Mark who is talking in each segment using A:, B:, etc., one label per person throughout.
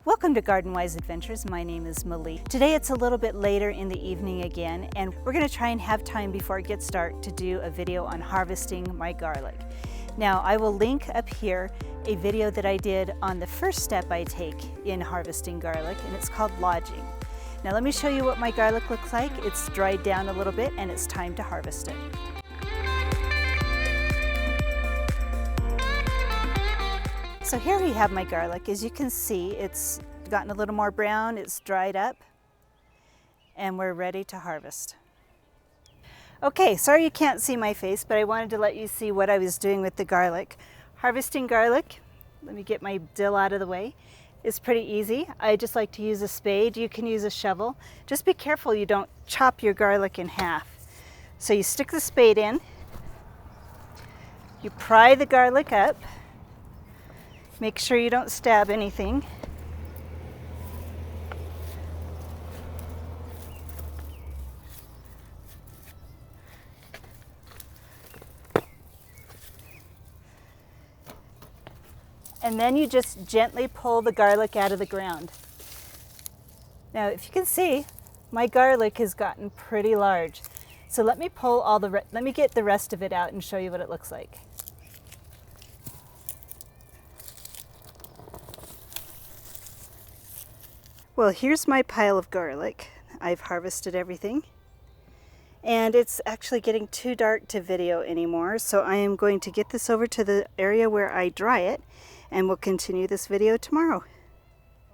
A: Welcome to Garden Wise Adventures. My name is Malie. Today it's a little bit later in the evening again, and we're going to try and have time before it gets dark to do a video on harvesting my garlic. Now I will link up here a video that I did on the first step I take in harvesting garlic, and it's called lodging. Now let me show you what my garlic looks like. It's dried down a little bit and it's time to harvest it. So here we have my garlic. As you can see, it's gotten a little more brown, it's dried up, and we're ready to harvest. Okay, sorry you can't see my face, but I wanted to let you see what I was doing with the garlic. Harvesting garlic, let me get my dill out of the way, is pretty easy. I just like to use a spade. You can use a shovel. Just be careful you don't chop your garlic in half. So you stick the spade in, you pry the garlic up, make sure you don't stab anything. And then you just gently pull the garlic out of the ground. Now, if you can see, my garlic has gotten pretty large. So let me pull let me get the rest of it out and show you what it looks like. Well, here's my pile of garlic. I've harvested everything. And it's actually getting too dark to video anymore, so I am going to get this over to the area where I dry it, and we'll continue this video tomorrow.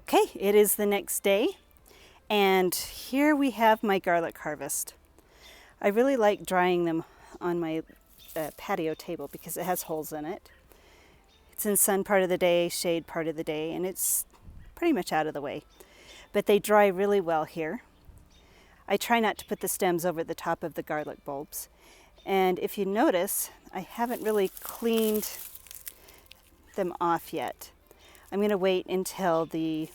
A: Okay, it is the next day, and here we have my garlic harvest. I really like drying them on my patio table because it has holes in it. It's in sun part of the day, shade part of the day, and it's pretty much out of the way. But they dry really well here. I try not to put the stems over the top of the garlic bulbs. And if you notice, I haven't really cleaned them off yet. I'm going to wait until the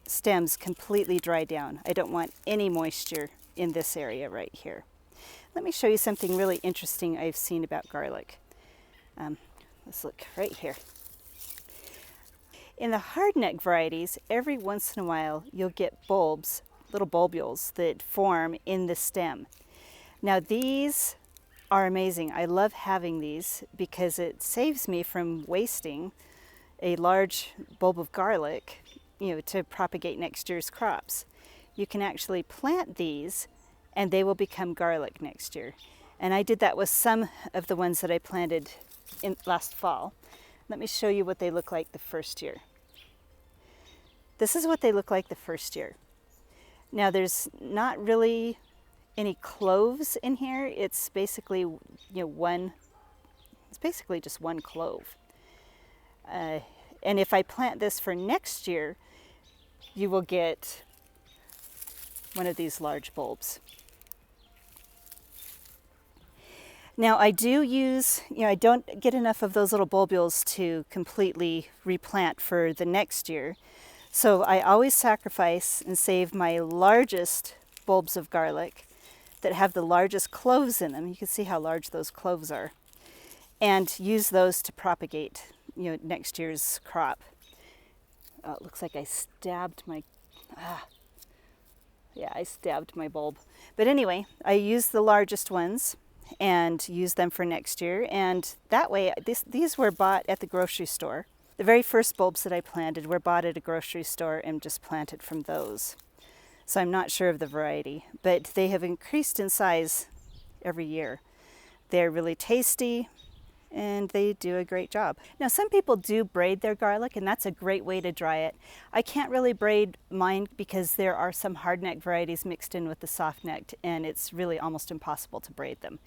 A: stems completely dry down. I don't want any moisture in this area right here. Let me show you something really interesting I've seen about garlic. Let's look right here. In the hardneck varieties, every once in a while you'll get bulbs, little bulbules that form in the stem. Now these are amazing. I love having these because it saves me from wasting a large bulb of garlic, to propagate next year's crops. You can actually plant these and they will become garlic next year. And I did that with some of the ones that I planted last fall. Let me show you what they look like the first year. This is what they look like the first year. Now there's not really any cloves in here. It's basically, it's basically just one clove. And if I plant this for next year, you will get one of these large bulbs. Now I do use, I don't get enough of those little bulbules to completely replant for the next year. So I always sacrifice and save my largest bulbs of garlic that have the largest cloves in them. You can see how large those cloves are. And use those to propagate, next year's crop. Oh, it looks like I stabbed my, I stabbed my bulb. But anyway, I use the largest ones and use them for next year. And that way, these were bought at the grocery store. The very first bulbs that I planted were bought at a grocery store and just planted from those. So I'm not sure of the variety, but they have increased in size every year. They're really tasty and they do a great job. Now some people do braid their garlic, and that's a great way to dry it. I can't really braid mine because there are some hardneck varieties mixed in with the soft-necked, and it's really almost impossible to braid them.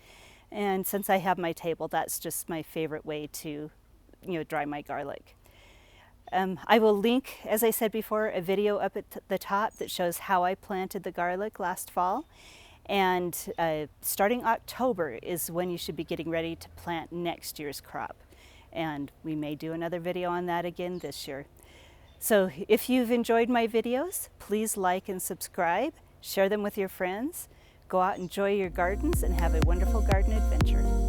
A: And since I have my table, that's just my favorite way to dry my garlic. I will link, as I said before, a video up at the top that shows how I planted the garlic last fall. And starting October is when you should be getting ready to plant next year's crop. And we may do another video on that again this year. So if you've enjoyed my videos, please like and subscribe, share them with your friends, go out and enjoy your gardens, and have a wonderful garden adventure.